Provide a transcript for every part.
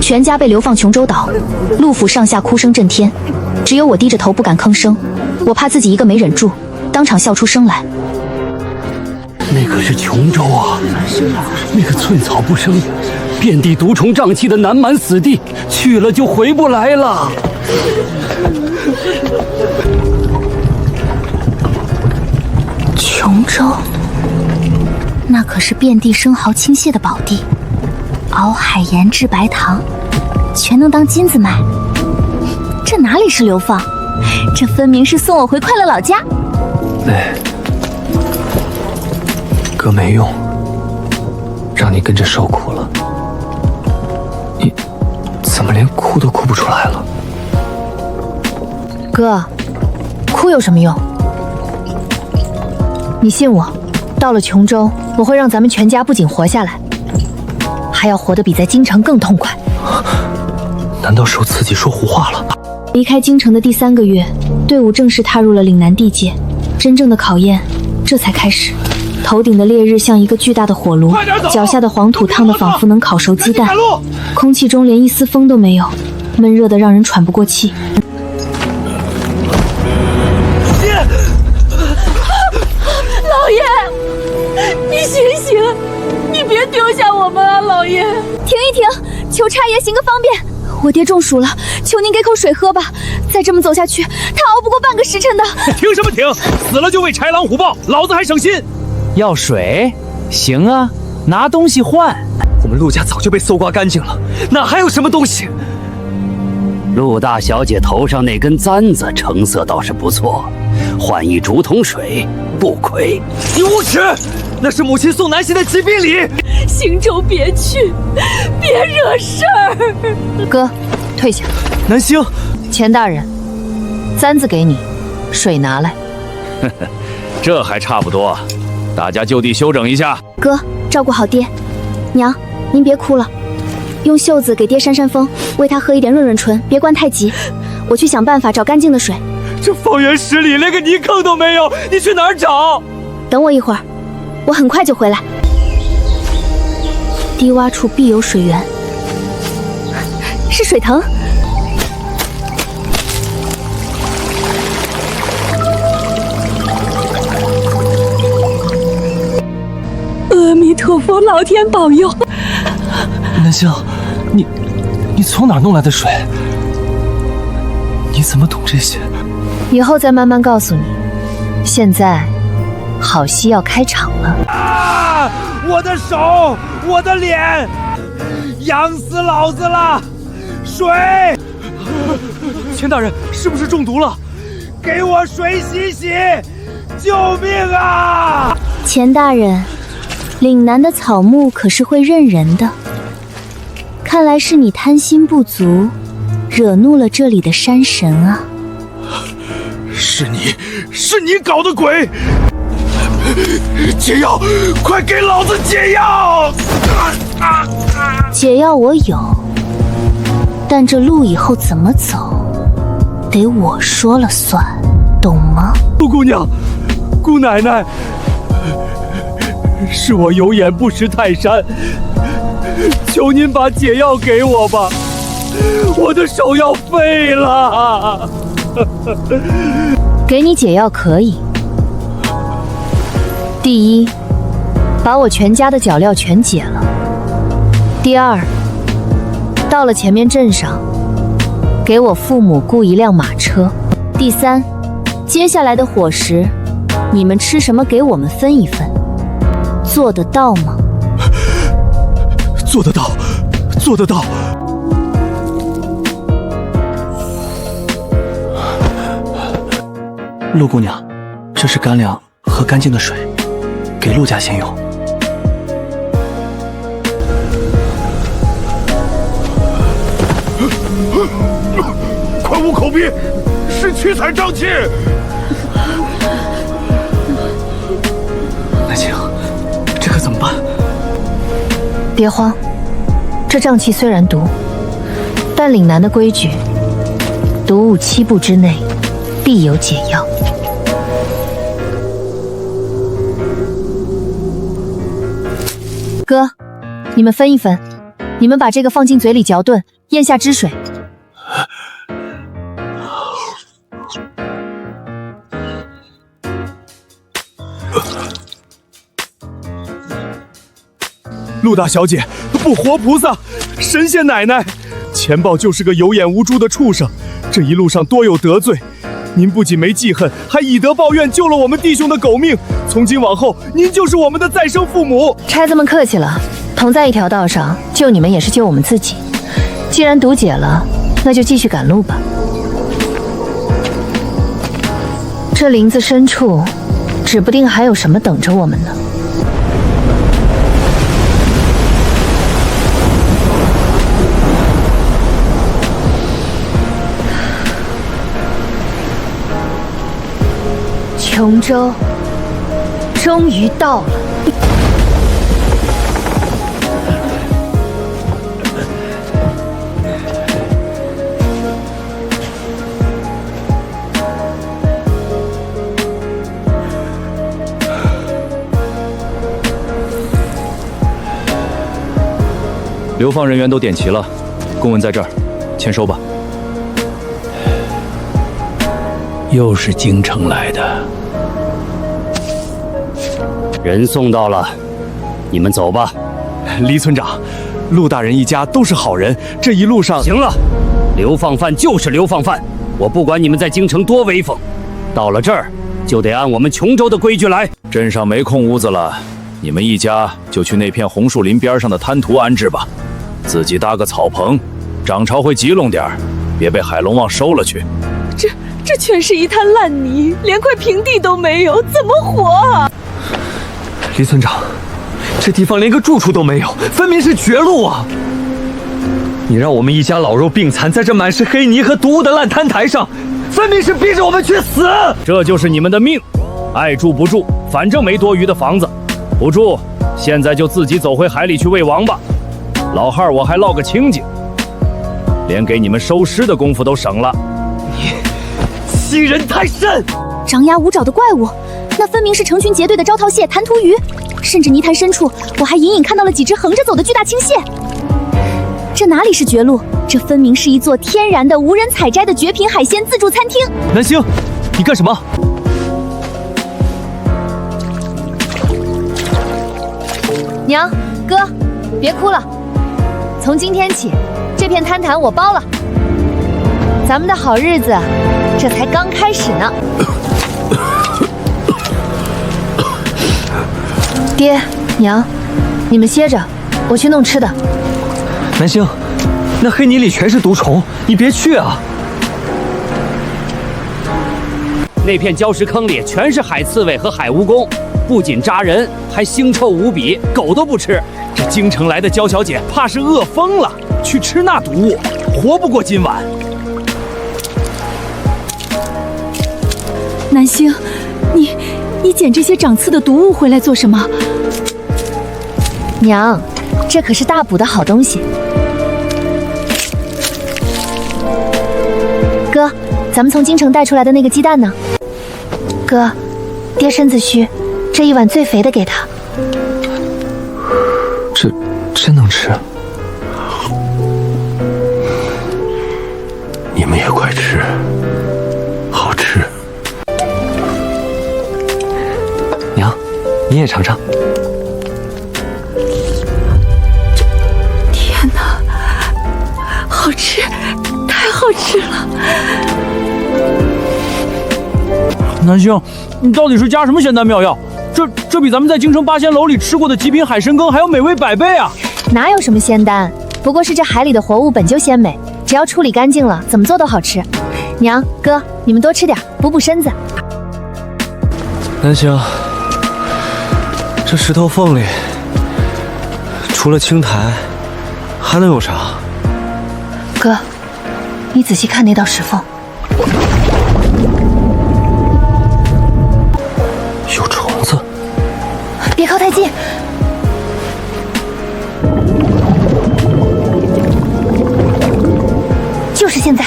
全家被流放琼州岛，陆府上下哭声震天，只有我低着头不敢吭声，我怕自己一个没忍住，当场笑出声来。那可是琼州啊，那个寸草不生、遍地毒虫瘴气的南蛮死地，去了就回不来了。琼州，那可是遍地生蚝倾泻的宝地，熬海盐制白糖，全能当金子卖。这哪里是流放，这分明是送我回快乐老家。妹，哥没用，让你跟着受苦了。你怎么连哭都哭不出来了？哥，哭有什么用？你信我，到了琼州，我会让咱们全家不仅活下来，还要活得比在京城更痛快。难道受刺激说胡话了？离开京城的第3个月，队伍正式踏入了岭南地界，真正的考验这才开始。头顶的烈日像一个巨大的火炉，脚下的黄土烫得仿佛能烤熟鸡蛋，空气中连一丝风都没有，闷热得让人喘不过气。老爷，你醒醒，你别丢下我们啊！老爷，停一停，求差爷行个方便。我爹中暑了，求您给口水喝吧。再这么走下去，他熬不过半个时辰的。停什么停？死了就为豺狼虎豹，老子还省心。要水？行啊，拿东西换。我们陆家早就被搜刮干净了，哪还有什么东西？陆大小姐头上那根簪子成色倒是不错，换一竹筒水不亏。你无耻！那是母亲送南溪的吉宾礼。行舟别去，别惹事儿。哥，退下。南星，钱大人，簪子给你，水拿来。这还差不多，大家就地休整一下。哥，照顾好爹。娘，您别哭了，用袖子给爹扇扇风，喂他喝一点润润唇，别灌太急。我去想办法找干净的水。这方圆10里连个泥坑都没有，你去哪儿找？等我一会儿，我很快就回来。低洼处必有水源，是水藤。阿弥陀佛，老天保佑！南星，你从哪儿弄来的水？你怎么懂这些？以后再慢慢告诉你。现在，好戏要开场了。啊！我的手，我的脸，痒死老子了！水！钱大人，是不是中毒了？给我水洗洗！救命啊！钱大人，岭南的草木可是会认人的。看来是你贪心不足，惹怒了这里的山神啊！是你搞的鬼！解药，快给老子解药！解药我有，但这路以后怎么走，得我说了算，懂吗？陆姑娘，姑奶奶，是我有眼不识泰山，求您把解药给我吧，我的手要废了。给你解药可以。第一，把我全家的脚镣全解了。第二，到了前面镇上，给我父母雇一辆马车。第三，接下来的伙食，你们吃什么给我们分一分，做得到吗？做得到，做得到。陆姑娘，这是干粮和干净的水，给陆家先用。快捂口鼻，是驱财瘴气。南青，这可怎么办？别慌，这瘴气虽然毒，但岭南的规矩，毒物7步之内必有解药。哥，你们分一分，你们把这个放进嘴里嚼炖，咽下汁水。陆大小姐，不活菩萨，神仙奶奶，钱豹就是个有眼无珠的畜生，这一路上多有得罪。您不仅没记恨，还以德报怨，救了我们弟兄的狗命。从今往后，您就是我们的再生父母。差子们客气了，同在一条道上，救你们也是救我们自己。既然毒解了，那就继续赶路吧。这林子深处，指不定还有什么等着我们呢。琼州终于到了。流放人员都点齐了，公文在这儿，签收吧。又是京城来的。人送到了，你们走吧。黎村长，陆大人一家都是好人，这一路上……行了，流放犯就是流放犯，我不管你们在京城多威风，到了这儿就得按我们琼州的规矩来。镇上没空屋子了，你们一家就去那片红树林边上的滩涂安置吧，自己搭个草棚，涨潮会急拢点儿，别被海龙王收了去。这全是一滩烂泥，连块平地都没有，怎么活啊？黎村长，这地方连个住处都没有，分明是绝路啊！你让我们一家老弱病残在这满是黑泥和毒物的烂滩台上，分明是逼着我们去死！这就是你们的命，爱住不住，反正没多余的房子，不住，现在就自己走回海里去喂王吧。老汉儿我还落个清净，连给你们收尸的功夫都省了。欺人太甚！张牙舞爪的怪物，那分明是成群结队的招桃蟹、弹涂鱼，甚至泥潭深处，我还隐隐看到了几只横着走的巨大青蟹。这哪里是绝路？这分明是一座天然的无人采摘的绝品海鲜自助餐厅。南星，你干什么？娘，哥，别哭了。从今天起，这片滩潭我包了。咱们的好日子这才刚开始呢。爹娘，你们歇着，我去弄吃的。南星，那黑泥里全是毒虫，你别去啊！那片礁石坑里全是海刺猬和海蜈蚣，不仅扎人，还腥臭无比，狗都不吃。这京城来的娇小姐怕是饿疯了，去吃那毒物，活不过今晚。南星，你捡这些长刺的毒物回来做什么？娘，这可是大补的好东西。哥，咱们从京城带出来的那个鸡蛋呢？哥，爹身子虚，这一碗最肥的给他。这真能吃？你们也快吃，好吃。娘，你也尝尝。天哪，好吃，太好吃了！南星，你到底是加什么仙丹妙药？这比咱们在京城八仙楼里吃过的极品海参羹还要美味100倍啊！哪有什么仙丹，不过是这海里的活物本就鲜美，只要处理干净了，怎么做都好吃。娘哥，你们多吃点，补补身子。南星，这石头缝里除了青苔，还能有啥？哥，你仔细看那道石缝。有虫子。别靠太近。就是现在。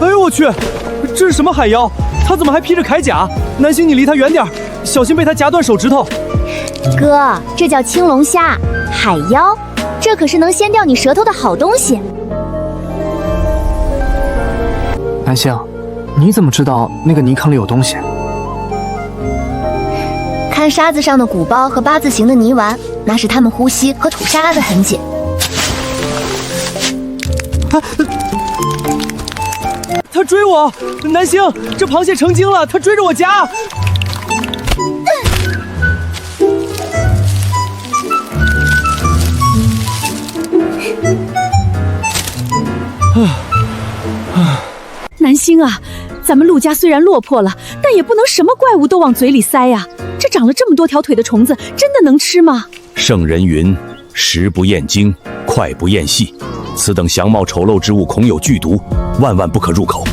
哎呦我去，这是什么海妖？他怎么还披着铠甲？南星，你离他远点，小心被他夹断手指头。哥，这叫青龙虾，海妖，这可是能掀掉你舌头的好东西。南星，你怎么知道那个泥坑里有东西？看沙子上的鼓包和八字形的泥丸，那是他们呼吸和吐沙的痕迹。他追我，南星，这螃蟹成精了，他追着我夹。南星啊，咱们陆家虽然落魄了，但也不能什么怪物都往嘴里塞呀。这长了这么多条腿的虫子，真的能吃吗？圣人云：食不厌精，脍不厌细。此等相貌丑陋之物，恐有剧毒，万万不可入口。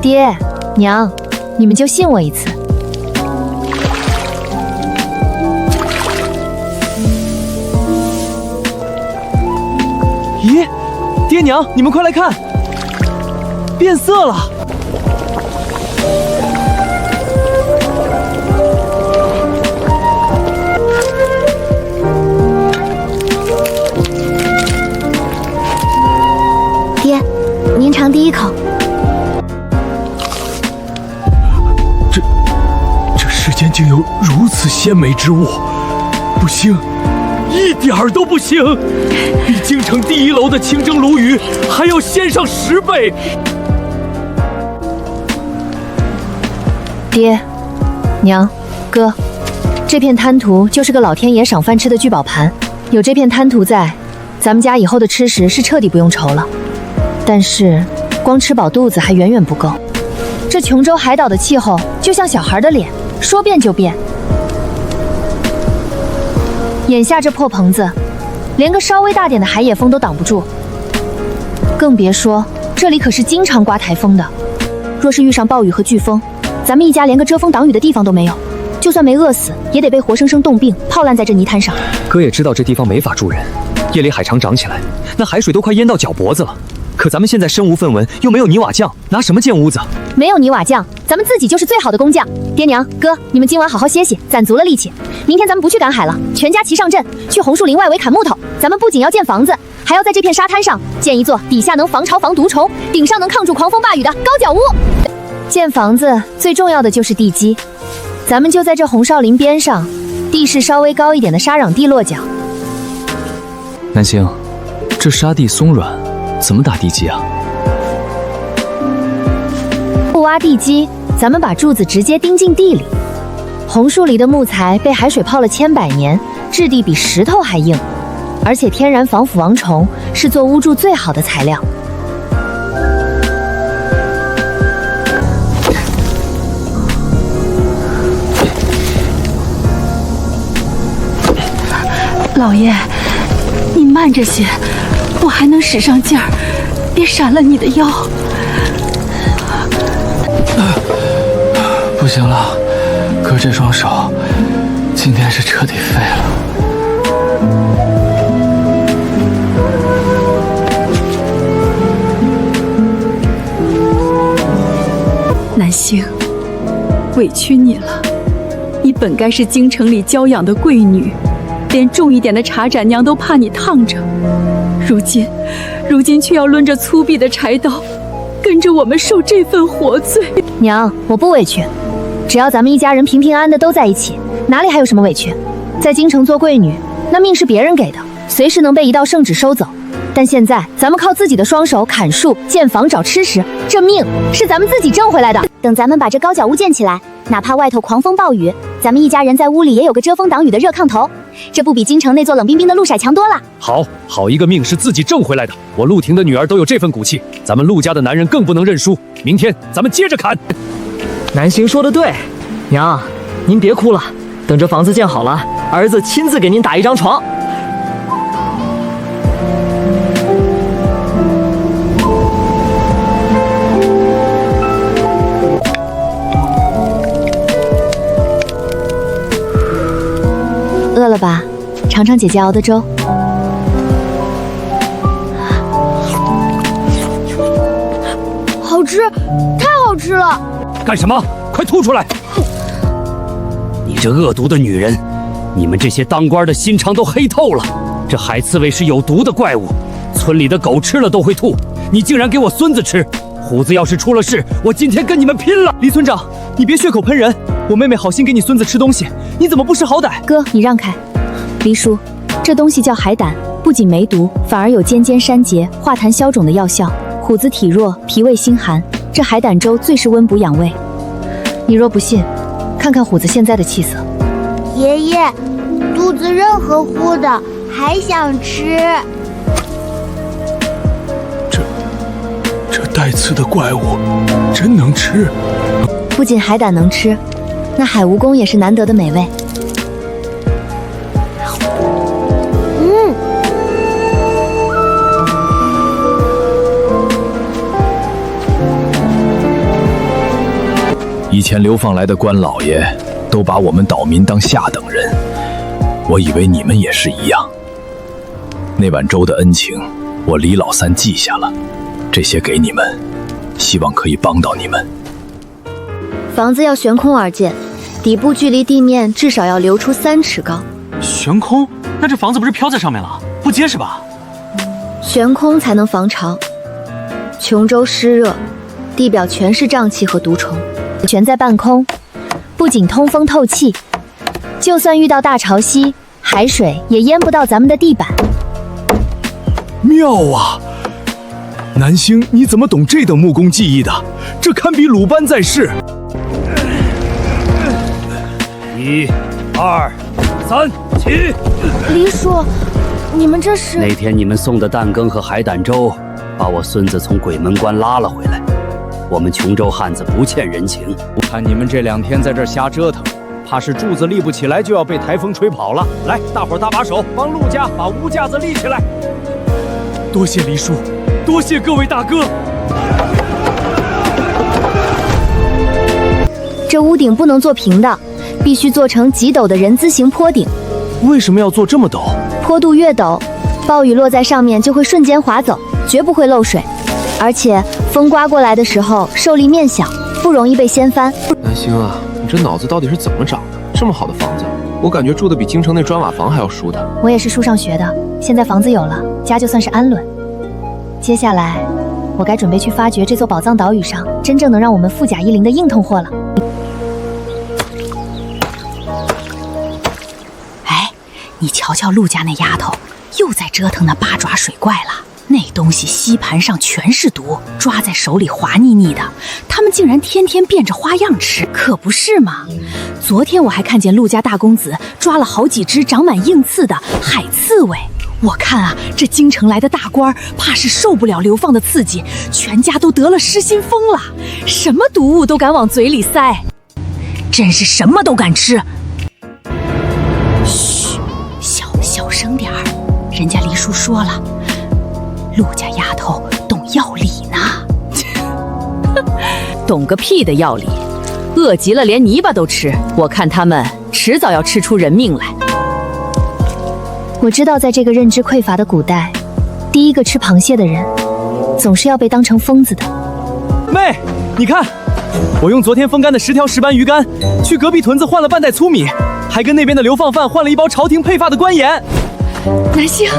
爹娘，你们就信我一次。咦，爹娘，你们快来看，变色了！爹，您尝第一口。这世间竟有如此鲜美之物，不行，一点儿都不行，比京城第1楼的清蒸鲈鱼还要鲜上10倍。爹娘哥，这片滩涂就是个老天爷赏饭吃的聚宝盘，有这片滩涂在，咱们家以后的吃食是彻底不用愁了。但是光吃饱肚子还远远不够，这琼州海岛的气候就像小孩的脸，说变就变。眼下这破棚子，连个稍微大点的海野风都挡不住，更别说这里可是经常刮台风的。若是遇上暴雨和飓风，咱们一家连个遮风挡雨的地方都没有，就算没饿死，也得被活生生冻病，泡烂在这泥滩上。哥也知道这地方没法住人，夜里海潮涨起来，那海水都快淹到脚脖子了。可咱们现在身无分文，又没有泥瓦匠，拿什么建屋子？没有泥瓦匠，咱们自己就是最好的工匠。爹娘哥，你们今晚好好歇息，攒足了力气。明天咱们不去赶海了，全家齐上阵，去红树林外围砍木头。咱们不仅要建房子，还要在这片沙滩上建一座底下能防潮防毒虫，顶上能抗住狂风暴雨的高脚屋。建房子最重要的就是地基，咱们就在这红少林边上，地势稍微高一点的沙壤地落脚。南星，这沙地松软，怎么打地基啊？不挖地基，咱们把柱子直接钉进地里。红树林的木材被海水泡了千百年，质地比石头还硬，而且天然防腐王虫，是做屋柱最好的材料。老爷，你慢着些，我还能使上劲儿，别闪了你的腰。不行了，哥这双手今天是彻底废了。南星，委屈你了，你本该是京城里娇养的贵女，连重一点的茶盏娘都怕你烫着，如今却要抡着粗鄙的柴刀，跟着我们受这份活罪。娘，我不委屈，只要咱们一家人平平安安的都在一起，哪里还有什么委屈？在京城做贵女，那命是别人给的，随时能被一道圣旨收走。但现在咱们靠自己的双手砍树、建房、找吃食，这命是咱们自己挣回来的。等咱们把这高脚屋建起来，哪怕外头狂风暴雨，咱们一家人在屋里也有个遮风挡雨的热炕头，这不比京城那座冷冰冰的陆甩强多了？好一个命是自己挣回来的！我陆廷的女儿都有这份骨气，咱们陆家的男人更不能认输。明天咱们接着砍。南星说的对，娘，您别哭了，等这房子建好了，儿子亲自给您打一张床。饿了吧？尝尝姐姐熬的粥。好吃，太好吃了！干什么？快吐出来！你这恶毒的女人，你们这些当官的心肠都黑透了。这海刺猬是有毒的怪物，村里的狗吃了都会吐，你竟然给我孙子吃！虎子要是出了事，我今天跟你们拼了！黎村长，你别血口喷人，我妹妹好心给你孙子吃东西，你怎么不识好歹？哥，你让开。黎叔，这东西叫海胆，不仅没毒，反而有尖尖山结、化痰消肿的药效。虎子体弱，脾胃心寒，这海胆粥最是温补养胃。你若不信，看看虎子现在的气色。爷爷，肚子热乎乎的，还想吃。这带刺的怪物真能吃？不仅海胆能吃，那海蜈蚣也是难得的美味。以前流放来的官老爷都把我们岛民当下等人，我以为你们也是一样。那碗粥的恩情，我李老三记下了，这些给你们，希望可以帮到你们。房子要悬空而建，底部距离地面至少要留出3尺高。悬空？那这房子不是飘在上面了？不结实吧？悬空才能防潮。琼州湿热，地表全是瘴气和毒虫，悬在半空，不仅通风透气，就算遇到大潮汐，海水也淹不到咱们的地板。妙啊！南星，你怎么懂这等木工技艺的？这堪比鲁班在世。1、2、3，起！黎叔，你们这是？那天你们送的蛋羹和海胆粥，把我孙子从鬼门关拉了回来。我们琼州汉子不欠人情。看你们这2天在这儿瞎折腾，怕是柱子立不起来就要被台风吹跑了。来，大伙儿搭把手，帮陆家把屋架子立起来。多谢黎叔，多谢各位大哥。这屋顶不能做平的，必须做成极陡的人字形坡顶。为什么要做这么陡？坡度越陡，暴雨落在上面就会瞬间滑走，绝不会漏水。而且风刮过来的时候受力面小，不容易被掀翻。南星啊，你这脑子到底是怎么长的？这么好的房子，我感觉住的比京城那砖瓦房还要舒坦。我也是书上学的，现在房子有了，家就算是安稳。接下来，我该准备去发掘这座宝藏岛屿上真正能让我们富甲一零的硬通货了。哎，你瞧瞧陆家那丫头，又在折腾那八爪水怪了。那东西吸盘上全是毒，抓在手里滑腻腻的，他们竟然天天变着花样吃，可不是吗？昨天我还看见陆家大公子抓了好几只长满硬刺的海刺猬。我看啊，这京城来的大官怕是受不了流放的刺激，全家都得了失心疯了，什么毒物都敢往嘴里塞，真是什么都敢吃。嘘，小声点儿，人家黎叔说了，陆家丫头懂药理呢。懂个屁的药理，饿极了连泥巴都吃，我看他们迟早要吃出人命来。我知道，在这个认知匮乏的古代，第一个吃螃蟹的人，总是要被当成疯子的。妹，你看，我用昨天风干的10条石斑鱼干，去隔壁屯子换了半袋粗米，还跟那边的流放犯换了一包朝廷配发的官盐。南星，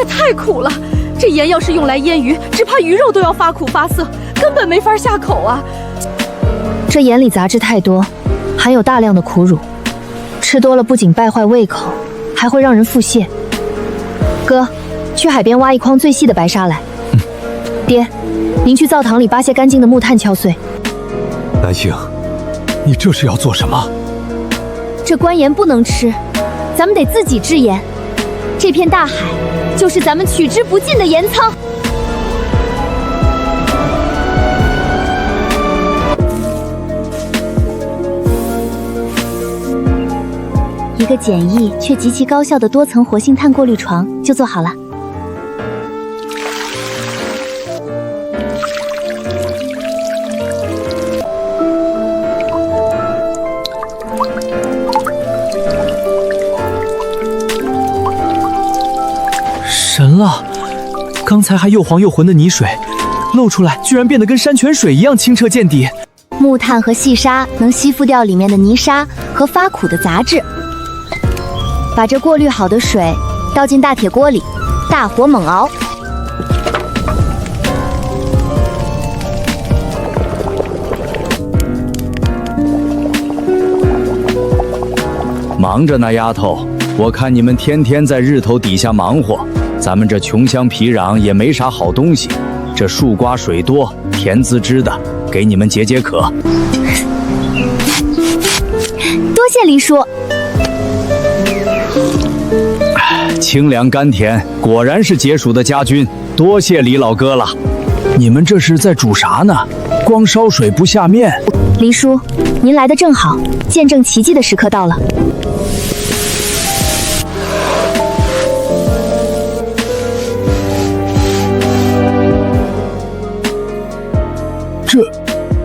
太苦了，这盐要是用来腌鱼，只怕鱼肉都要发苦发涩，根本没法下口啊。这盐里杂质太多，含有大量的苦乳，吃多了不仅败坏胃口，还会让人腹泻。哥，去海边挖一筐最细的白沙来。爹，您去灶堂里扒些干净的木炭敲碎。南星，你这是要做什么？这官盐不能吃，咱们得自己制盐。这片大海就是咱们取之不尽的盐仓。一个简易却极其高效的多层活性炭过滤床就做好了。神了！刚才还又黄又浑的泥水，露出来居然变得跟山泉水一样清澈见底。木炭和细沙能吸附掉里面的泥沙和发苦的杂质。把这过滤好的水倒进大铁锅里，大火猛熬。忙着呢，丫头，我看你们天天在日头底下忙活，咱们这穷乡僻壤也没啥好东西，这树瓜水多，甜滋滋的，给你们解解渴。多谢黎叔。清凉甘甜，果然是解暑的佳君，多谢李老哥了。你们这是在煮啥呢？光烧水不下面。黎叔，您来的正好，见证奇迹的时刻到了。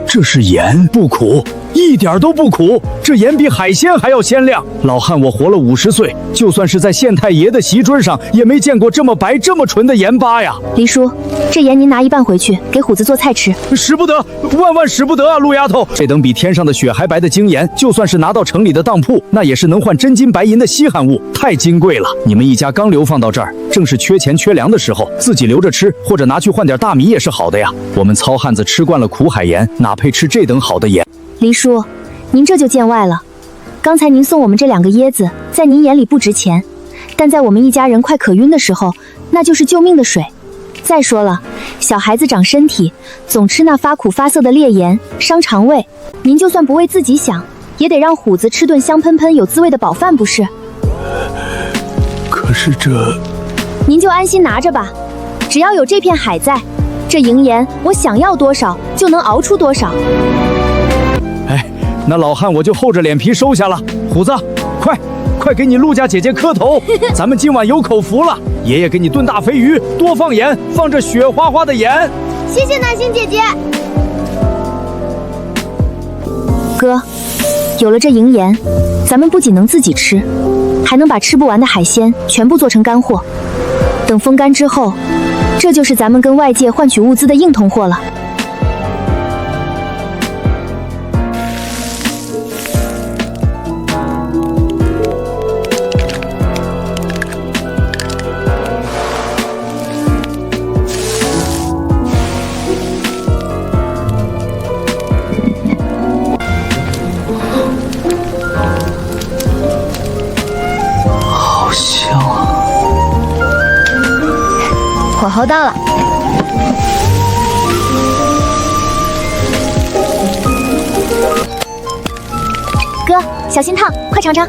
这是盐，不苦，一点都不苦。这盐比海鲜还要鲜亮。老汉，我活了50岁，就算是在县太爷的席桌上，也没见过这么白、这么纯的盐巴呀。黎叔，这盐您拿一半回去，给虎子做菜吃。使不得，万万使不得啊！陆丫头，这等比天上的雪还白的精盐，就算是拿到城里的当铺，那也是能换真金白银的稀罕物，太金贵了。你们一家刚流放到这儿，正是缺钱缺粮的时候，自己留着吃，或者拿去换点大米也是好的呀。我们糙汉子吃惯了苦海盐，哪配吃这等好的盐？黎叔，您这就见外了。刚才您送我们这2个椰子，在您眼里不值钱，但在我们一家人快渴晕的时候，那就是救命的水。再说了，小孩子长身体，总吃那发苦发涩的烈盐，伤肠胃。您就算不为自己想，也得让虎子吃顿香喷喷、有滋味的饱饭，不是？可是这……您就安心拿着吧，只要有这片海在，这营盐我想要多少就能熬出多少。哎，那老汉我就厚着脸皮收下了。虎子，快给你陆家姐姐磕头，咱们今晚有口福了。爷爷给你炖大肥鱼，多放盐，放这雪花花的盐。谢谢暖心姐姐。哥，有了这营盐，咱们不仅能自己吃，还能把吃不完的海鲜全部做成干货。等风干之后，这就是咱们跟外界换取物资的硬通货了。好香啊！火候到了，哥，小心烫，快尝尝。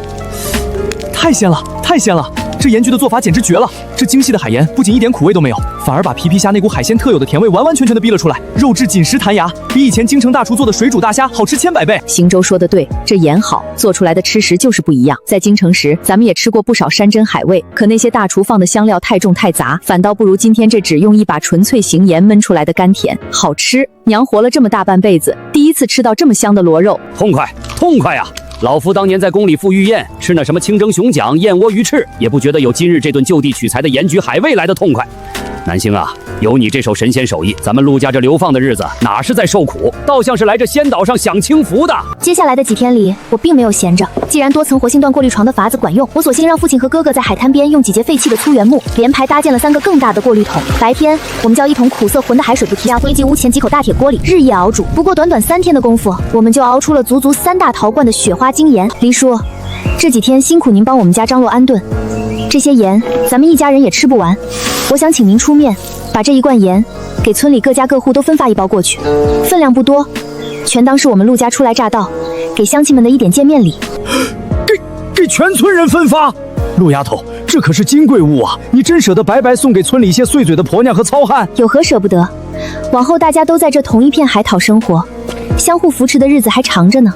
太鲜了，太鲜了！这盐焗的做法简直绝了。这精细的海盐不仅一点苦味都没有，反而把皮皮虾那股海鲜特有的甜味完完全全的逼了出来，肉质紧实弹牙，比以前京城大厨做的水煮大虾好吃千百倍。行舟说的对，这盐好，做出来的吃食就是不一样。在京城时，咱们也吃过不少山珍海味，可那些大厨放的香料太重太杂，反倒不如今天这只用一把纯粹行盐焖出来的甘甜好吃。娘活了这么大半辈子，第一次吃到这么香的螺肉，痛快，痛快呀！老夫当年在宫里赴御宴，吃那什么清蒸熊掌、燕窝鱼翅，也不觉得有今日这顿就地取材的盐焗海味来的痛快。南星啊，有你这手神仙手艺，咱们陆家这流放的日子哪是在受苦，倒像是来这仙岛上享清福的。接下来的几天里，我并没有闲着。既然多层活性锻过滤床的法子管用，我索性让父亲和哥哥在海滩边用几节废弃的粗原木连排搭建了3个更大的过滤桶。白天，我们叫一桶苦涩浑的海水不提，要堆进屋前几口大铁锅里，日夜熬煮。不过短短3天的功夫，我们就熬出了足3大陶罐的雪花精盐。黎叔，这几天辛苦您帮我们家张罗安顿，这些盐咱们一家人也吃不完，我想请您出面，把这1罐盐给村里各家各户都分发1包过去，分量不多，全当是我们陆家初来乍到，给乡亲们的一点见面礼。给全村人分发？陆丫头，这可是金贵物啊！你真舍得白白送给村里一些碎嘴的婆娘和糙汉？有何舍不得？往后大家都在这同一片海讨生活，相互扶持的日子还长着呢。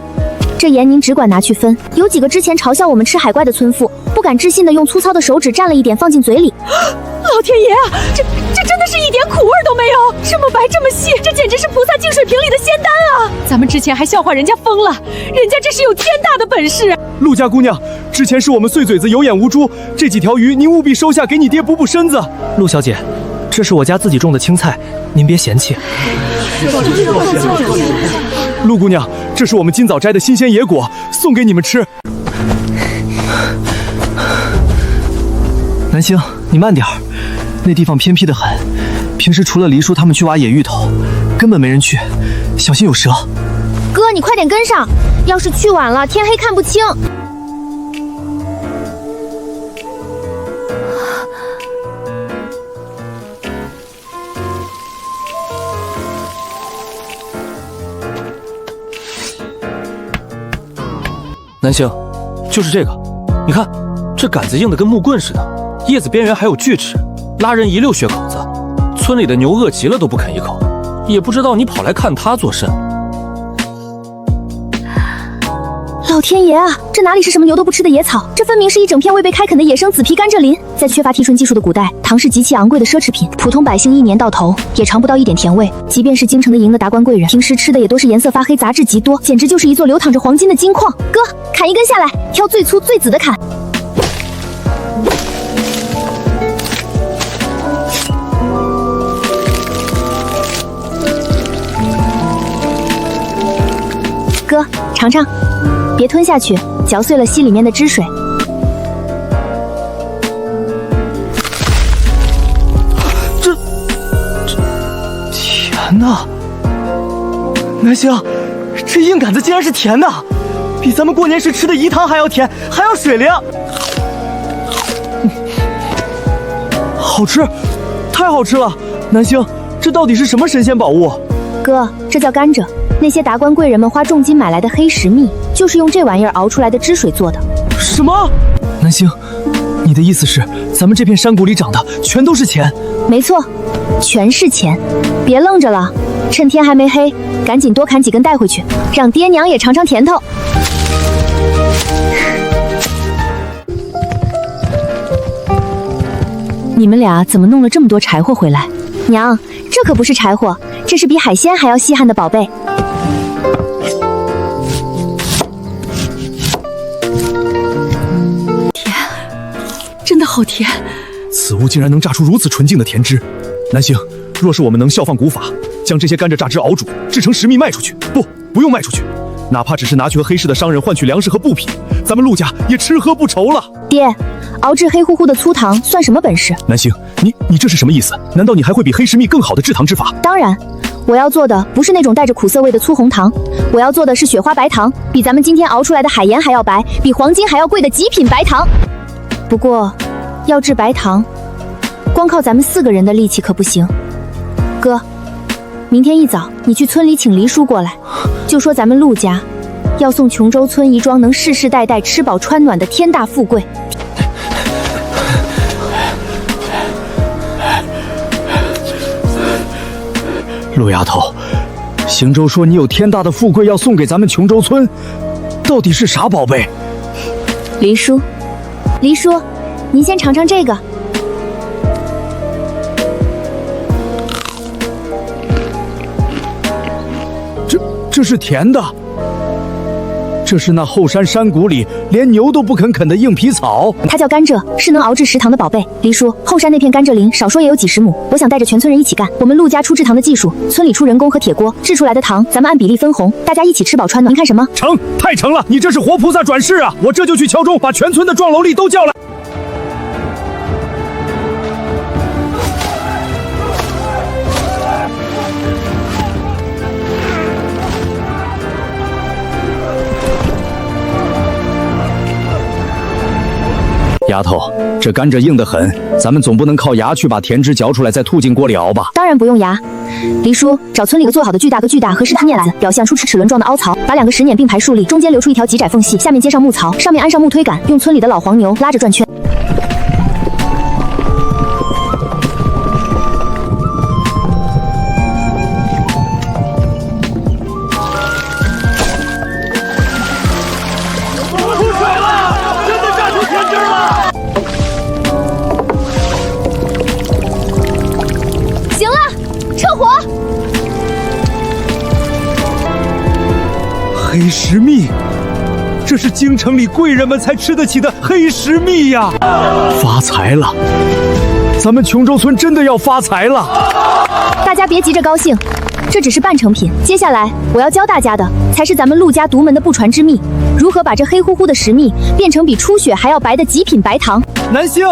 这盐您只管拿去分。有几个之前嘲笑我们吃海怪的村妇，不敢置信的用粗糙的手指蘸了一点放进嘴里。老天爷啊，这真的是一点苦味都没有，这么白这么细，这简直是菩萨净水瓶里的仙丹啊！咱们之前还笑话人家疯了，人家这是有天大的本事。陆家姑娘，之前是我们碎嘴子有眼无珠，这几条鱼您务必收下，给你爹补补身子。陆小姐，这是我家自己种的青菜，您别嫌弃。陆姑娘，这是我们今早摘的新鲜野果，送给你们吃。南星，你慢点儿，那地方偏僻的很，平时除了黎叔他们去挖野芋头，根本没人去，小心有蛇。哥，你快点跟上，要是去晚了，天黑看不清。南星，就是这个，你看，这杆子硬得跟木棍似的，叶子边缘还有锯齿，拉人一溜血口子。村里的牛饿极了都不肯一口，也不知道你跑来看它做甚。老天爷啊，这哪里是什么牛都不吃的野草，这分明是一整片未被开垦的野生紫皮甘蔗林。在缺乏提纯技术的古代，糖是极其昂贵的奢侈品，普通百姓一年到头也尝不到一点甜味。即便是京城的赢的达官贵人，平时吃的也都是颜色发黑、杂质极多，简直就是一座流淌着黄金的金矿。哥，砍一根下来，挑最粗最紫的砍。哥，尝尝。别吞下去，嚼碎了吸里面的汁水。这甜呐！南星，这硬杆子竟然是甜的，比咱们过年时吃的饴糖还要甜，还要水灵。好吃，太好吃了！南星，这到底是什么神仙宝物？哥，这叫甘蔗。那些达官贵人们花重金买来的黑石蜜，就是用这玩意儿熬出来的汁水做的。什么？南星，你的意思是咱们这片山谷里长的全都是钱？没错，全是钱。别愣着了，趁天还没黑，赶紧多砍几根带回去，让爹娘也尝尝甜头。你们俩怎么弄了这么多柴火回来？娘，这可不是柴火，这是比海鲜还要稀罕的宝贝。甜，真的好甜。此物竟然能榨出如此纯净的甜汁。南星，若是我们能效仿古法，将这些甘蔗榨汁熬煮，制成石蜜卖出去，不用卖出去，哪怕只是拿去和黑市的商人换取粮食和布匹，咱们陆家也吃喝不愁了。爹，熬制黑乎乎的粗糖算什么本事？南星，你这是什么意思？难道你还会比黑石蜜更好的制糖之法？当然，我要做的不是那种带着苦涩味的粗红糖，我要做的是雪花白糖，比咱们今天熬出来的海盐还要白，比黄金还要贵的极品白糖。不过，要制白糖，光靠咱们4个人的力气可不行。哥，明天一早你去村里请黎叔过来，就说咱们陆家要送琼州村一桩能世世代代吃饱穿暖的天大富贵。陆丫头，行舟说你有天大的富贵要送给咱们琼州村，到底是啥宝贝？黎叔，您先尝尝这个。这是甜的，这是那后山山谷里连牛都不肯啃的硬皮草。它叫甘蔗，是能熬制食糖的宝贝。黎叔，后山那片甘蔗林少说也有几10亩，我想带着全村人一起干。我们陆家出制糖的技术，村里出人工和铁锅，制出来的糖咱们按比例分红，大家一起吃饱穿暖。您看什么？成，太成了！你这是活菩萨转世啊！我这就去敲钟，把全村的壮楼力都叫来。丫头，这甘蔗硬得很，咱们总不能靠牙去把甜汁嚼出来再吐进锅里熬吧？当然不用牙。黎叔，找村里个做好的巨大和石头镊子，表象出齿轮状的凹槽，把2个石碾并排竖立，中间留出一条极窄缝隙，下面接上木槽，上面安上木推杆，用村里的老黄牛拉着转圈。黑石蜜，这是京城里贵人们才吃得起的黑石蜜呀！发财了，咱们琼州村真的要发财了！大家别急着高兴，这只是半成品。接下来我要教大家的，才是咱们陆家独门的不传之秘，如何把这黑乎乎的石蜜变成比初雪还要白的极品白糖。南星，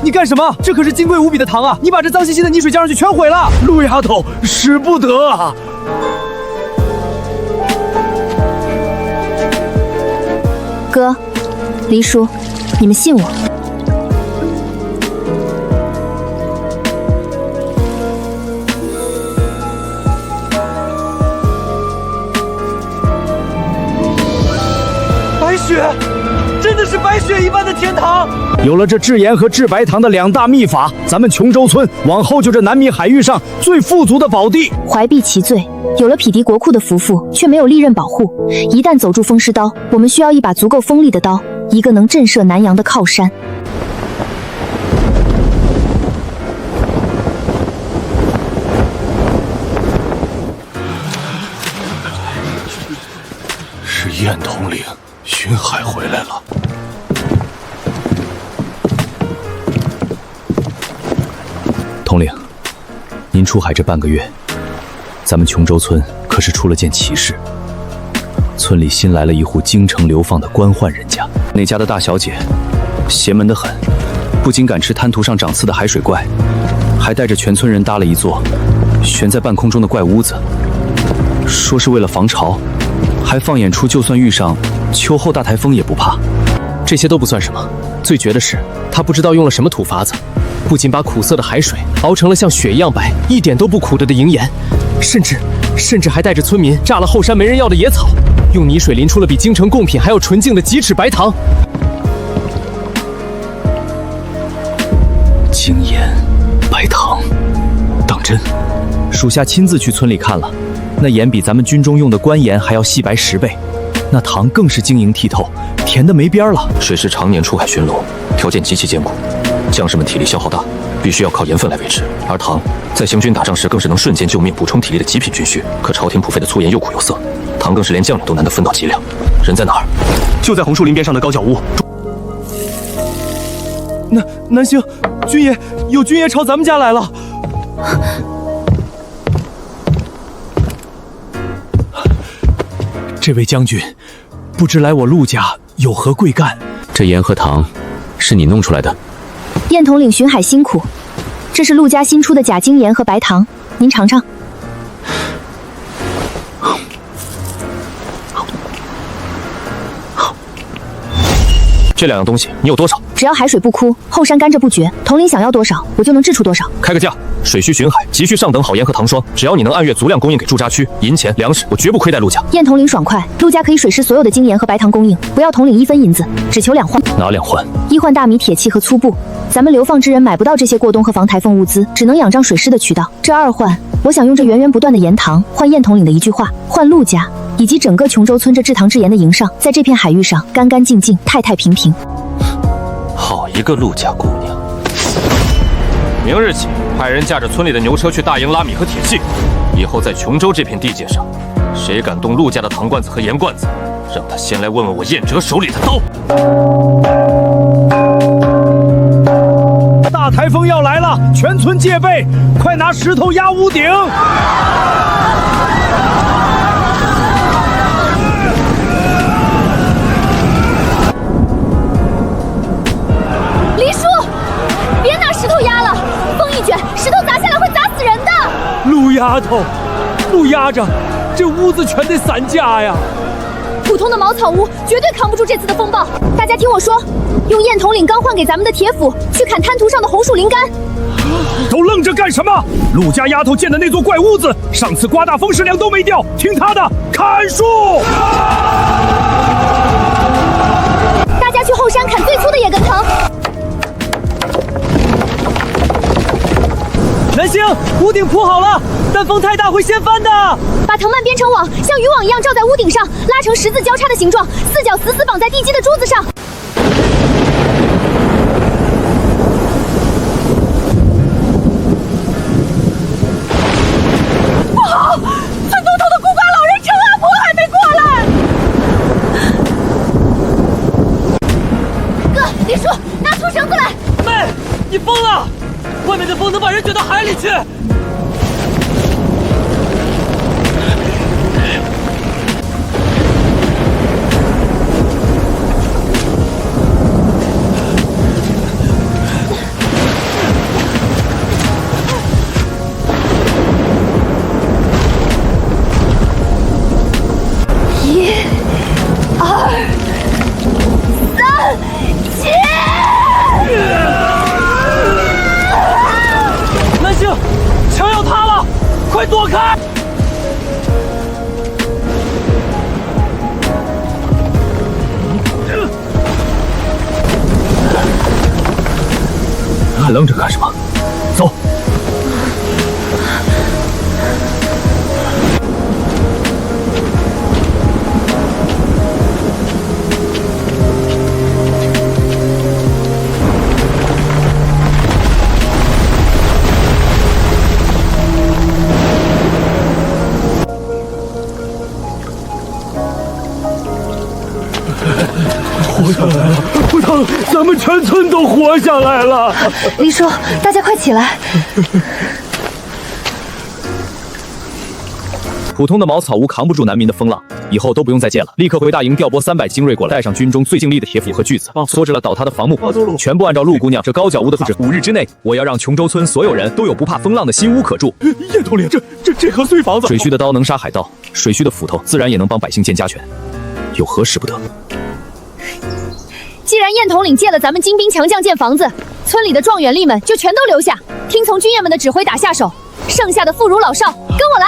你干什么？这可是金贵无比的糖啊！你把这脏兮兮的泥水浇上去，全毁了！陆丫头，使不得啊！哥，黎叔，你们信我。白雪，真的是白雪一般的甜糖。有了这制盐和制白糖的2大秘法，咱们琼州村往后就这南闽海域上最富足的宝地。怀璧其罪，有了匹敌国库的夫妇，却没有利刃保护。一旦走入风狮刀，我们需要一把足够锋利的刀，一个能震慑南阳的靠山。是燕统领巡海回来了。统领，您出海这半个月，咱们琼州村可是出了件奇事。村里新来了一户京城流放的官宦人家，那家的大小姐邪门得很，不仅敢吃滩涂上长刺的海水怪，还带着全村人搭了一座悬在半空中的怪屋子，说是为了防潮，还放眼出就算遇上秋后大台风也不怕。这些都不算什么，最绝的是他不知道用了什么土法子，不仅把苦涩的海水熬成了像雪一样白，一点都不苦的银盐，甚至还带着村民炸了后山没人要的野草，用泥水淋出了比京城贡品还要纯净的极尺白糖。精盐白糖，当真？属下亲自去村里看了，那盐比咱们军中用的官盐还要细白10倍，那糖更是晶莹剔透，甜的没边了。水师常年出海巡逻，条件极其艰苦，将士们体力消耗大，必须要靠盐分来维持。而糖在行军打仗时更是能瞬间救命、补充体力的极品军需。可朝廷普费的粗盐又苦又涩，糖更是连将领都难得分到几两。人在哪儿？就在红树林边上的高脚屋。南星，军爷，有军爷朝咱们家来了。这位将军，不知来我陆家有何贵干？这盐和糖是你弄出来的？燕统领巡海辛苦，这是陆家新出的假精盐和白糖，您尝尝。这2样东西你有多少？只要海水不枯，后山甘蔗不绝，统领想要多少，我就能制出多少。开个价，水需巡海，急需上等好盐和糖霜，只要你能按月足量供应给驻扎区，银钱粮食我绝不亏待陆家。燕统领爽快，陆家可以水师所有的精盐和白糖供应，不要统领1分银子，只求2换。哪2换？1换大米、铁器和粗布，咱们流放之人买不到这些过冬和防台风物资，只能仰仗水师的渠道。这2换，我想用这源源不断的盐糖换燕统领的一句话，换陆家以及整个琼州村这制糖制盐的营上，在这片海域上干干净净、太太平平。好一个陆家姑娘！明日起，派人驾着村里的牛车去大营拉米和铁器。以后在琼州这片地界上，谁敢动陆家的糖罐子和盐罐子，让他先来问问我燕哲手里的刀。大台风要来了，全村戒备，快拿石头压屋顶！黎叔，别拿石头压了，风一卷，石头砸下来会砸死人的。陆丫头，陆压着，这屋子全得散架呀！普通的茅草屋绝对扛不住这次的风暴。大家听我说，用燕统领刚换给咱们的铁斧去砍滩涂上的红树林干。都愣着干什么？陆家丫头建的那座怪屋子，上次刮大风食粮都没掉，听她的，砍树！大家去后山砍最粗的野根藤。南星，屋顶铺好了，但风太大会掀翻的。把藤蔓编成网，像渔网一样罩在屋顶上，拉成十字交叉的形状，四角死死绑在地基的柱子上。不好，村东头的孤寡老人陈阿婆还没过来。把人卷到海里去！南星，墙要塌了，快躲开！还愣着干什么？走！活下来了！不疼，咱们全村都活下来了！黎叔，大家快起来！普通的茅草屋扛不住南民的风浪，以后都不用再建了。立刻回大营调拨300精锐过来，带上军中最精利的铁斧和锯子，挫折了倒塌的房木，全部按照陆姑娘这高脚屋的布置。5日之内，我要让琼州村所有人都有不怕风浪的新屋可住。叶统领，这棵碎房子，水须的刀能杀海盗，水须的斧头自然也能帮百姓建家园，有何使不得？既然燕统领借了咱们精兵强将建房子，村里的壮远吏们就全都留下，听从军爷们的指挥打下手，剩下的妇孺老少跟我来。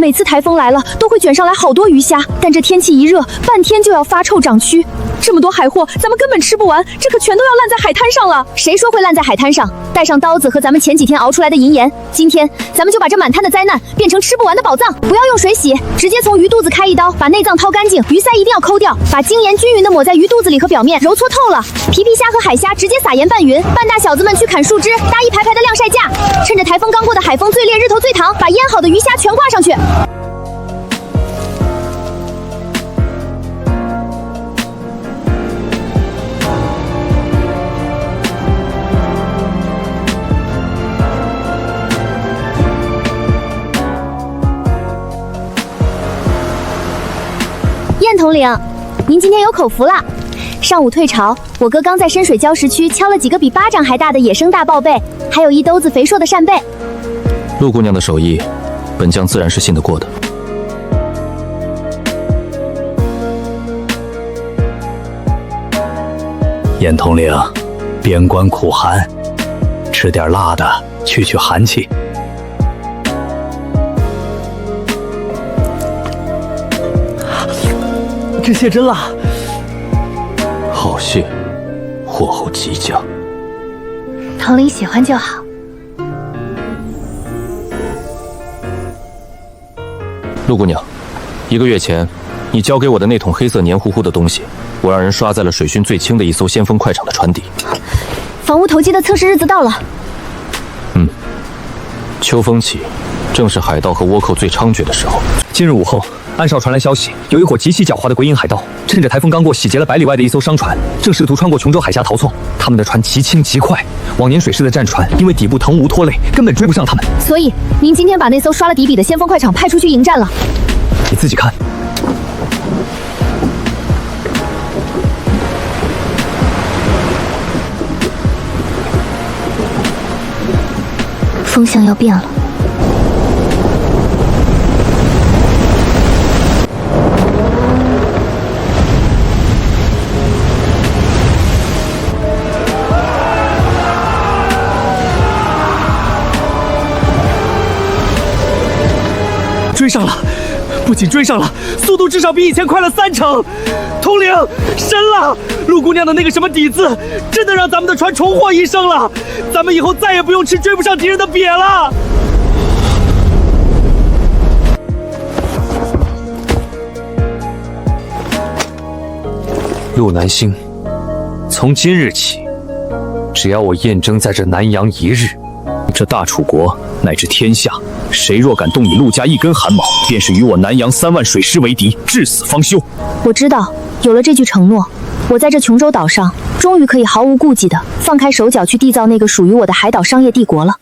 每次台风来了，都会卷上来好多鱼虾，但这天气一热，半天就要发臭长蛆。这么多海货，咱们根本吃不完，这可全都要烂在海滩上了。谁说会烂在海滩上？带上刀子和咱们前几天熬出来的银盐，今天咱们就把这满滩的灾难变成吃不完的宝藏。不要用水洗，直接从鱼肚子开一刀，把内脏掏干净，鱼鳃一定要抠掉，把精盐均匀的抹在鱼肚子里和表面，揉搓透了。皮皮虾和海虾直接撒盐拌匀，半大小子们去砍树枝，搭一排排的晾晒架，趁着台风刚过的海风最烈，日头最烫，把腌好的鱼虾全挂上去。燕统领，您今天有口福了。上午退潮，我哥刚在深水礁石区敲了几个比巴掌还大的野生大豹贝，还有一兜子肥硕的扇贝。陆姑娘的手艺，本将自然是信得过的。燕统领，边关苦寒，吃点辣的，去寒气。这蟹真辣，好蟹，火候极佳。统领喜欢就好。陆姑娘，1个月前，你交给我的那桶黑色黏糊糊的东西，我让人刷在了水勋最轻的一艘先锋快艇的船底。房屋投机的测试日子到了。秋风起，正是海盗和倭寇最猖獗的时候。今日午后，岸上传来消息，有一伙极其狡猾的鬼影海盗，趁着台风刚过，洗劫了100里外的一艘商船，正试图穿过琼州海峡逃窜。他们的船极轻极快，往年水师的战船因为底部藤无拖累，根本追不上他们。所以，您今天把那艘刷了底比的先锋快艇派出去迎战了。你自己看。风向要变了。追上了，不仅追上了，速度至少比以前快了3成。统领，神了！陆姑娘的那个什么底子，真的让咱们的船重获一生了。咱们以后再也不用吃追不上敌人的瘪了。陆南星，从今日起，只要我燕征在这南阳一日，这大楚国乃至天下，谁若敢动你陆家一根汗毛，便是与我南阳3万水师为敌，至死方休。我知道，有了这句承诺，我在这琼州岛上终于可以毫无顾忌的放开手脚去缔造那个属于我的海岛商业帝国了。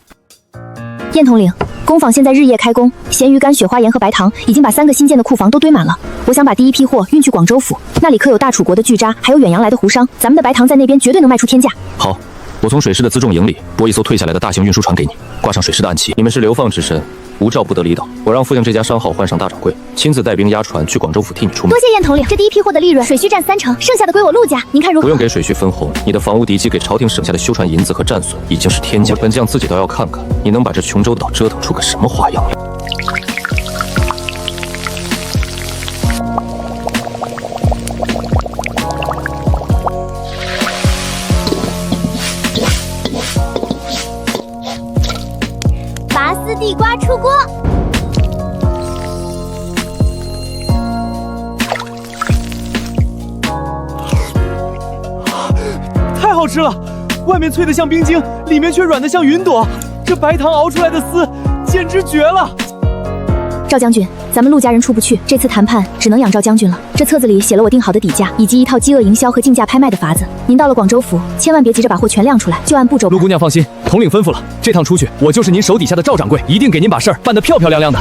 燕统领，工坊现在日夜开工，咸鱼干、雪花盐和白糖已经把3个新建的库房都堆满了。我想把第一批货运去广州府，那里可有大楚国的巨渣，还有远洋来的胡商，咱们的白糖在那边绝对能卖出天价。好，我从水师的辎重营里拨一艘退下来的大型运输船给你，挂上水师的暗旗。你们是流放之身，无照不得离岛。我让副将这家商号换上大掌柜，亲自带兵押船去广州府替你出卖。多谢燕统领，这第一批货的利润，水须占3成，剩下的归我陆家，您看如何？不用给水须分红，你的房屋敌机给朝廷省下的修船银子和战损已经是天价。本将自己倒要看看，你能把这琼州岛折腾出个什么花样来。拔丝地瓜出锅。太好吃了，外面脆得像冰晶，里面却软得像云朵。这白糖熬出来的丝简直绝了。赵将军，咱们陆家人出不去，这次谈判只能养赵将军了。这册子里写了我定好的底价，以及一套饥饿营销和竞价拍卖的法子。您到了广州府，千万别急着把货全亮出来，就按步骤。陆姑娘放心，统领吩咐了，这趟出去，我就是您手底下的赵掌柜，一定给您把事儿办得漂漂亮亮的。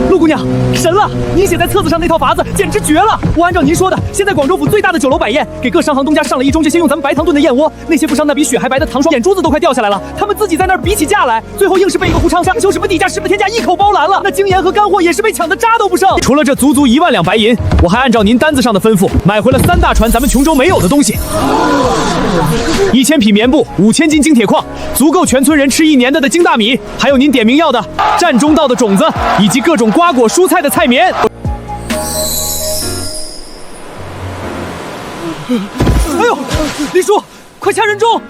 陆姑娘，神了！您写在册子上那套法子简直绝了！我按照您说的，先在广州府最大的酒楼摆宴，给各商行东家上了1盅这些用咱们白糖炖的燕窝。那些富商那比雪还白的糖霜，眼珠子都快掉下来了。他们自己在那儿比起价来，最后硬是被一个胡商强求什么底价什么天价一口包揽了。那精盐和干货也是被抢的渣都不剩。除了这足足1万两白银，我还按照您单子上的吩咐，买回了3大船咱们琼州没有的东西：1000匹棉布，5000斤精铁矿，足够全村人吃1年的精大米，还有您点名要的战中稻的种子，以及各种瓜果蔬菜的菜棉。哎呦，李叔，快掐人中！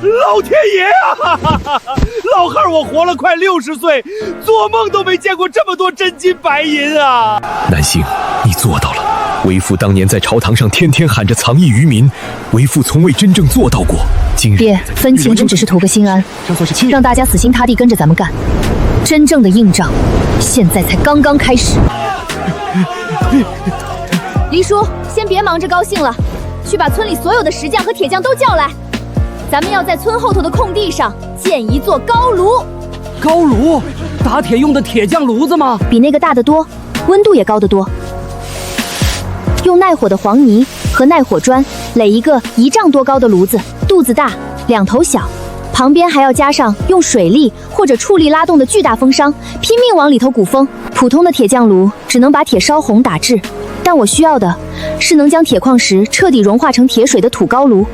老天爷啊！老汉，我活了快60岁，做梦都没见过这么多真金白银啊！南星，你做到了。为父当年在朝堂上天天喊着藏匿于民，为父从未真正做到过。今日爹，分情真只是图个心安，让大家死心塌地跟着咱们干。真正的硬仗，现在才刚刚开始。黎叔，先别忙着高兴了，去把村里所有的石匠和铁匠都叫来，咱们要在村后头的空地上建一座高炉。高炉？打铁用的铁匠炉子吗？比那个大得多，温度也高得多。用耐火的黄泥和耐火砖垒一个1丈多高的炉子，肚子大，2头小，旁边还要加上用水力或者畜力拉动的巨大风箱，拼命往里头鼓风。普通的铁匠炉只能把铁烧红打制，但我需要的是能将铁矿石彻底融化成铁水的土高炉。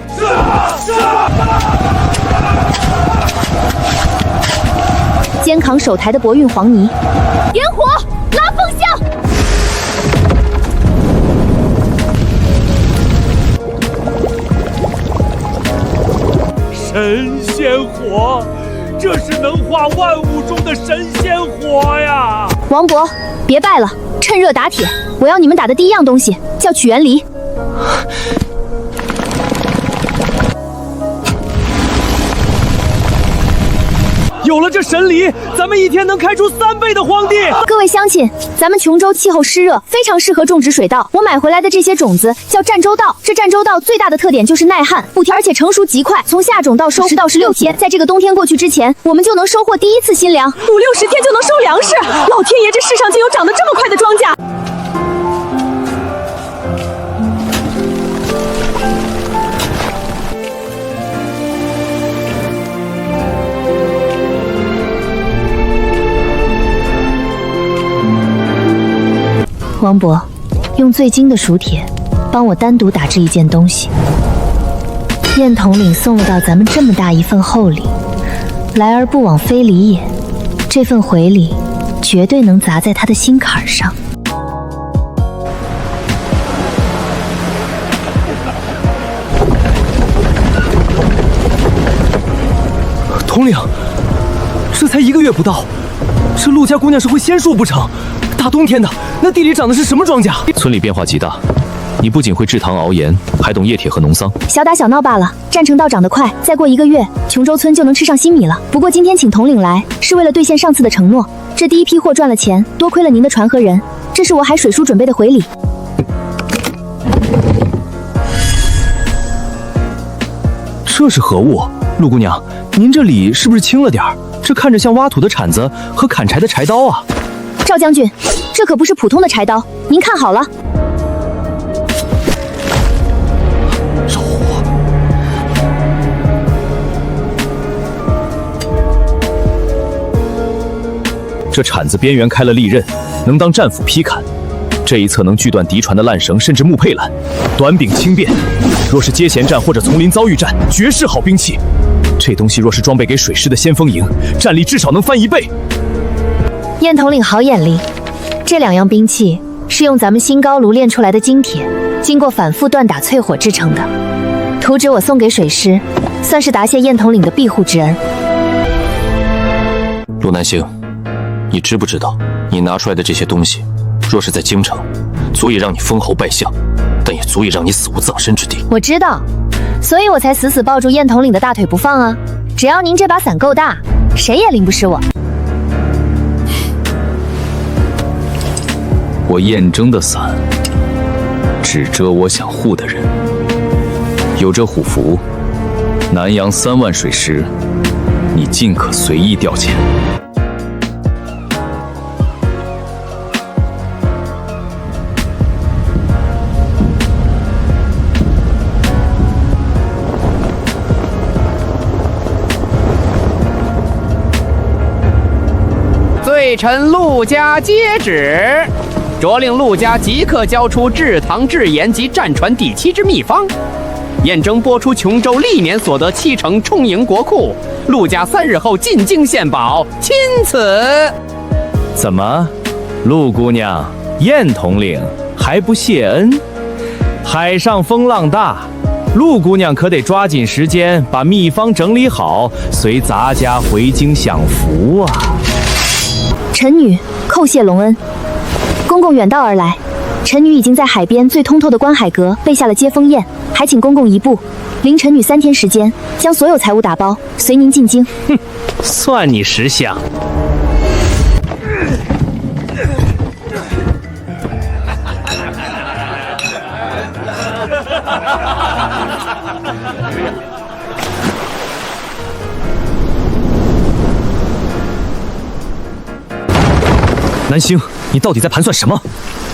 肩扛手抬的薄运黄泥，点火，拉风箱。神仙火，这是能化万物中的神仙火呀！王伯，别拜了，趁热打铁。我要你们打的第一样东西叫曲原离。有了这神梨，咱们一天能开出3倍的荒地。各位乡亲，咱们琼州气候湿热，非常适合种植水稻。我买回来的这些种子叫战州稻。这战州稻最大的特点就是耐旱、不甜，而且成熟极快，从下种到收10到16天。在这个冬天过去之前，我们就能收获第一次新粮。50-60天就能收粮食。老天爷，这世上竟有长得这么快的庄稼！王伯，用最精的熟铁帮我单独打制一件东西。燕统领送了到咱们这么大一份厚礼，来而不往非礼也。这份回礼绝对能砸在他的心坎上。统领，这才1个月不到，这陆家姑娘是会仙术不成？大冬天的，那地里长的是什么庄稼？村里变化极大，你不仅会制糖熬盐，还懂液铁和农桑。小打小闹罢了，战成道长得快，再过1个月，琼州村就能吃上新米了。不过今天请统领来，是为了兑现上次的承诺。这第一批货赚了钱，多亏了您的船和人，这是我海水叔准备的回礼。这是何物？陆姑娘，您这礼是不是轻了点儿？这看着像挖土的铲子和砍柴的柴刀啊！赵将军，这可不是普通的柴刀，您看好了。肉火，这铲子边缘开了利刃，能当战斧劈砍。这一侧能锯断敌船的烂绳，甚至木佩兰。短柄轻便，若是接舷战或者丛林遭遇战，绝世好兵器。这东西若是装备给水师的先锋营，战力至少能翻1倍。燕统领好眼力，这2样兵器是用咱们新高炉炼出来的精铁，经过反复锻打淬火制成的。图纸我送给水师，算是答谢燕统领的庇护之恩。陆南星，你知不知道，你拿出来的这些东西，若是在京城，足以让你封侯拜相，但也足以让你死无葬身之地。我知道，所以我才死死抱住燕统领的大腿不放啊！只要您这把伞够大，谁也淋不湿我。我燕征的伞，只遮我想护的人。有这虎符，南阳3万水师，你尽可随意调遣。罪臣陆家接旨，着令陆家即刻交出制糖制盐及战船底漆之秘方。燕征拨出琼州历年所得7成充盈国库，陆家3日后进京献宝，钦此。怎么，陆姑娘、燕统领还不谢恩？海上风浪大，陆姑娘可得抓紧时间把秘方整理好，随咱家回京享福啊！臣女叩谢隆恩。公公远道而来，臣女已经在海边最通透的观海阁备下了接风宴，还请公公一步，领臣女3天时间，将所有财物打包，随您进京。哼，算你识相。南星，你到底在盘算什么？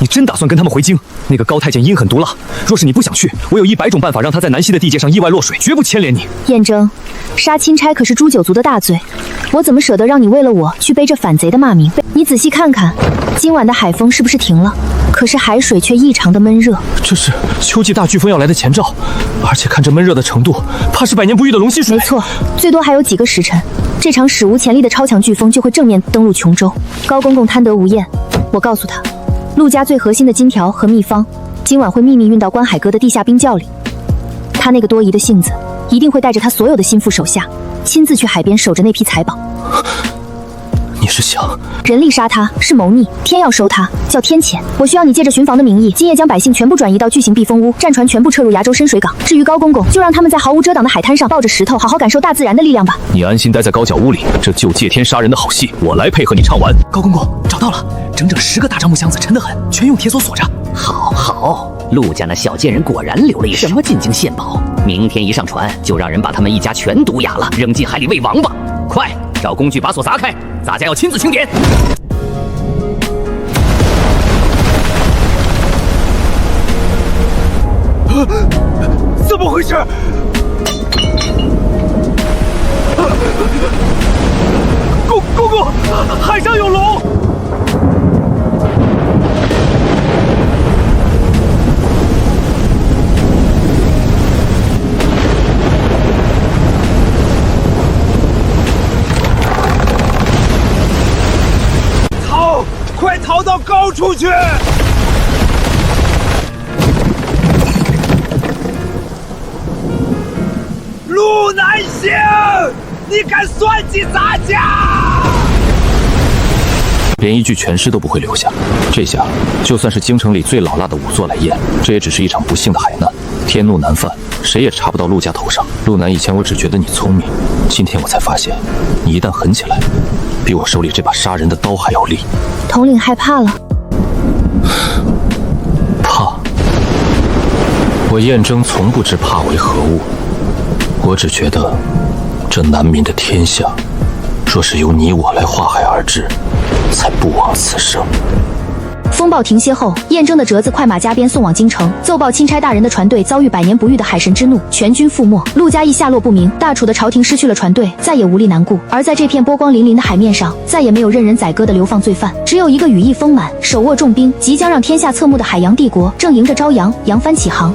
你真打算跟他们回京？那个高太监阴狠毒辣，若是你不想去，我有100种办法让他在南溪的地界上意外落水，绝不牵连你。燕征，杀钦差可是诛9族的大罪，我怎么舍得让你为了我去背这反贼的骂名？你仔细看看，今晚的海风是不是停了？可是海水却异常的闷热。这是秋季大飓风要来的前兆，而且看这闷热的程度，怕是100年不遇的龙溪水。没错，最多还有几个时辰，这场史无前例的超强飓风就会正面登陆琼州。高公公贪得无厌，我告诉他，陆家最核心的金条和秘方，今晚会秘密运到观海阁的地下冰窖里。他那个多疑的性子，一定会带着他所有的心腹手下，亲自去海边守着那批财宝。你是想人力杀他是谋逆，天要收他叫天谴。我需要你借着巡防的名义，今夜将百姓全部转移到巨型避风屋，战船全部撤入崖州深水港。至于高公公，就让他们在毫无遮挡的海滩上抱着石头，好好感受大自然的力量吧。你安心待在高脚屋里，这就借天杀人的好戏，我来配合你唱完。高公公，找到了，整整10个大樟木箱子，沉得很，全用铁锁锁着。好，陆家那小贱人果然留了一手。什么进京献宝？明天一上船，就让人把他们一家全毒哑了，扔进海里喂王八。快，找工具把锁砸开，咱家要亲自清点。怎么回事？公公，海上有龙！逃！快逃到高处去！陆南星，你敢算计咱家？连一具全尸都不会留下。这下，就算是京城里最老辣的仵作来验，这也只是一场不幸的海难。天怒难犯，谁也查不到陆家头上。陆南，以前我只觉得你聪明，今天我才发现，你一旦狠起来，比我手里这把杀人的刀还要利。统领害怕了。怕？我燕征从不知怕为何物。我只觉得，这南闽的天下，若是由你我来化海而治，才不枉此生。风暴停歇后，燕征的折子快马加鞭送往京城，奏报钦差大人的船队遭遇百年不遇的海神之怒，全军覆没。陆家亦下落不明，大楚的朝廷失去了船队，再也无力南顾。而在这片波光粼粼的海面上，再也没有任人宰割的流放罪犯，只有一个羽翼丰满、手握重兵、即将让天下侧目的海洋帝国，正迎着朝阳扬帆起航。